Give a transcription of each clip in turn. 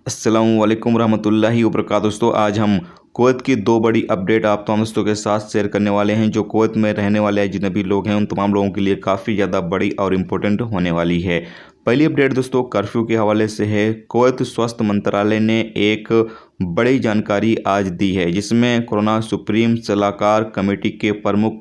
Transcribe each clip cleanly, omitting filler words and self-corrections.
अस्सलामु अलैकुम रहमतुल्लाहि व बरकातहू। दोस्तों, आज हम कुवैत की दो बड़ी अपडेट आप तमाम दोस्तों के साथ शेयर करने वाले हैं। जो कुवैत में रहने वाले अजनबी लोग हैं उन तमाम लोगों के लिए काफ़ी ज़्यादा बड़ी और इम्पोर्टेंट होने वाली है। पहली अपडेट दोस्तों कर्फ्यू के हवाले से है। कुवैत स्वास्थ्य मंत्रालय ने एक बड़ी जानकारी आज दी है, जिसमें कोरोना सुप्रीम सलाहकार कमेटी के प्रमुख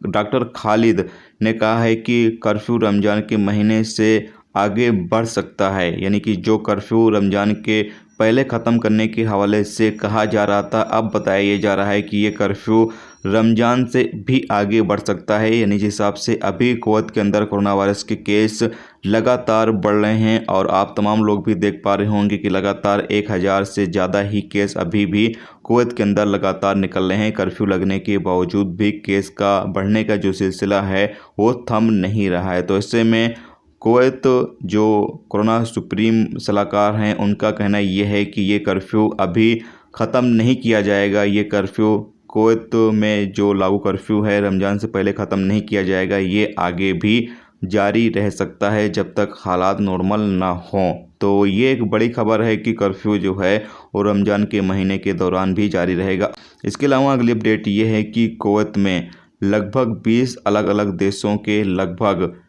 डॉक्टर खालिद ने कहा है कि कर्फ्यू रमज़ान के महीने से आगे बढ़ सकता है। यानी कि जो कर्फ्यू रमज़ान के पहले ख़त्म करने के हवाले से कहा जा रहा था, अब बताया जा रहा है कि ये कर्फ्यू रमज़ान से भी आगे बढ़ सकता है। यानी जिस हिसाब से अभी कुवैत के अंदर कोरोना वायरस के केस लगातार बढ़ रहे हैं और आप तमाम लोग भी देख पा रहे होंगे कि लगातार 1000 से ज़्यादा ही केस अभी भी कुवैत के अंदर लगातार निकल रहे हैं। कर्फ्यू लगने के बावजूद भी केस का बढ़ने का जो सिलसिला है वो थम नहीं रहा है। तो ऐसे में कुवैत जो कोरोना सुप्रीम सलाहकार हैं उनका कहना यह है कि ये कर्फ्यू अभी ख़त्म नहीं किया जाएगा। ये कर्फ्यू कुवैत में जो लागू कर्फ्यू है रमज़ान से पहले ख़त्म नहीं किया जाएगा। ये आगे भी जारी रह सकता है जब तक हालात नॉर्मल ना हों। तो ये एक बड़ी खबर है कि कर्फ्यू जो है वो रमज़ान के महीने के दौरान भी जारी रहेगा। इसके अलावा अगली अपडेट ये है कि कुवैत में लगभग 20 अलग अलग देशों के लगभग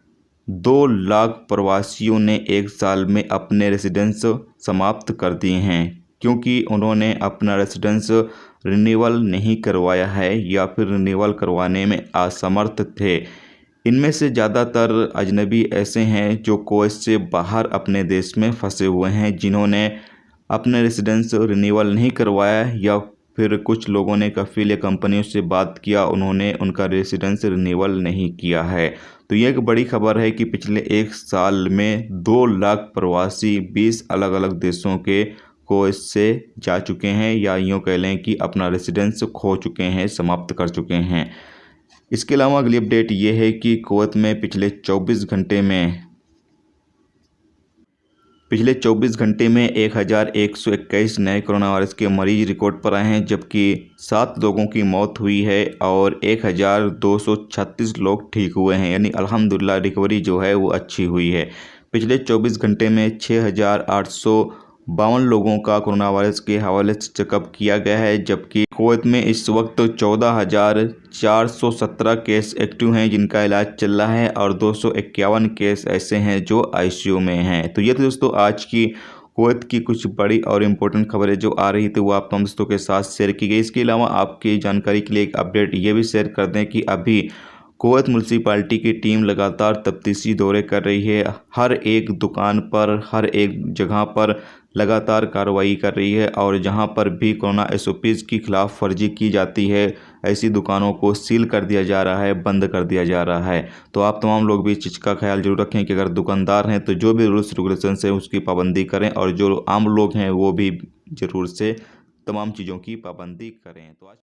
2 लाख प्रवासियों ने एक साल में अपने रेसिडेंस समाप्त कर दिए हैं, क्योंकि उन्होंने अपना रेसिडेंस रिन्यूअल नहीं करवाया है या फिर रिन्यूअल करवाने में असमर्थ थे। इनमें से ज़्यादातर अजनबी ऐसे हैं जो कुवैत से बाहर अपने देश में फंसे हुए हैं, जिन्होंने अपने रेसिडेंस रिन्यूअल नहीं करवाया या फिर कुछ लोगों ने कफ़ील कंपनियों से बात किया, उन्होंने उनका रेसिडेंस रिन्यूअल नहीं किया है। तो ये एक बड़ी खबर है कि पिछले एक साल में 2 लाख प्रवासी 20 अलग अलग देशों के कुवैत से जा चुके हैं, या यूँ कह लें कि अपना रेसिडेंस खो चुके हैं, समाप्त कर चुके हैं। इसके अलावा अगली अपडेट ये है कि कुवैत में पिछले 24 घंटे में 1121 नए कोरोना वायरस के मरीज रिकॉर्ड पर आए हैं, जबकि 7 लोगों की मौत हुई है और 1236 लोग ठीक हुए हैं। यानी अल्हम्दुलिल्लाह रिकवरी जो है वो अच्छी हुई है। पिछले 24 घंटे में 6852 लोगों का कोरोना वायरस के हवाले से चेकअप किया गया है, जबकि कुवैत में इस वक्त 14,417 केस एक्टिव हैं जिनका इलाज चल रहा है और 251 केस ऐसे हैं जो आईसीयू में हैं। तो ये तो दोस्तों आज की कुवैत की कुछ बड़ी और इम्पोर्टेंट खबरें जो आ रही थी वो आप तमाम दोस्तों के साथ शेयर की गई। इसके अलावा आपकी जानकारी के लिए एक अपडेट ये भी शेयर कर दें कि अभी कुवैत म्यूनसिपालिटी की टीम लगातार तफ्तीशी दौरे कर रही है। हर एक दुकान पर, हर एक जगह पर लगातार कार्रवाई कर रही है और जहां पर भी कोरोना एसओपीज़ की खिलाफ वर्जी की जाती है, ऐसी दुकानों को सील कर दिया जा रहा है, बंद कर दिया जा रहा है। तो आप तमाम लोग भी इस चीज़ का ख्याल जरूर रखें कि अगर दुकानदार हैं तो जो भी रूल्स रेगुलेशंस हैं उसकी पाबंदी करें, और जो आम लोग हैं वो भी ज़रूर से तमाम चीज़ों की पाबंदी करें। तो आज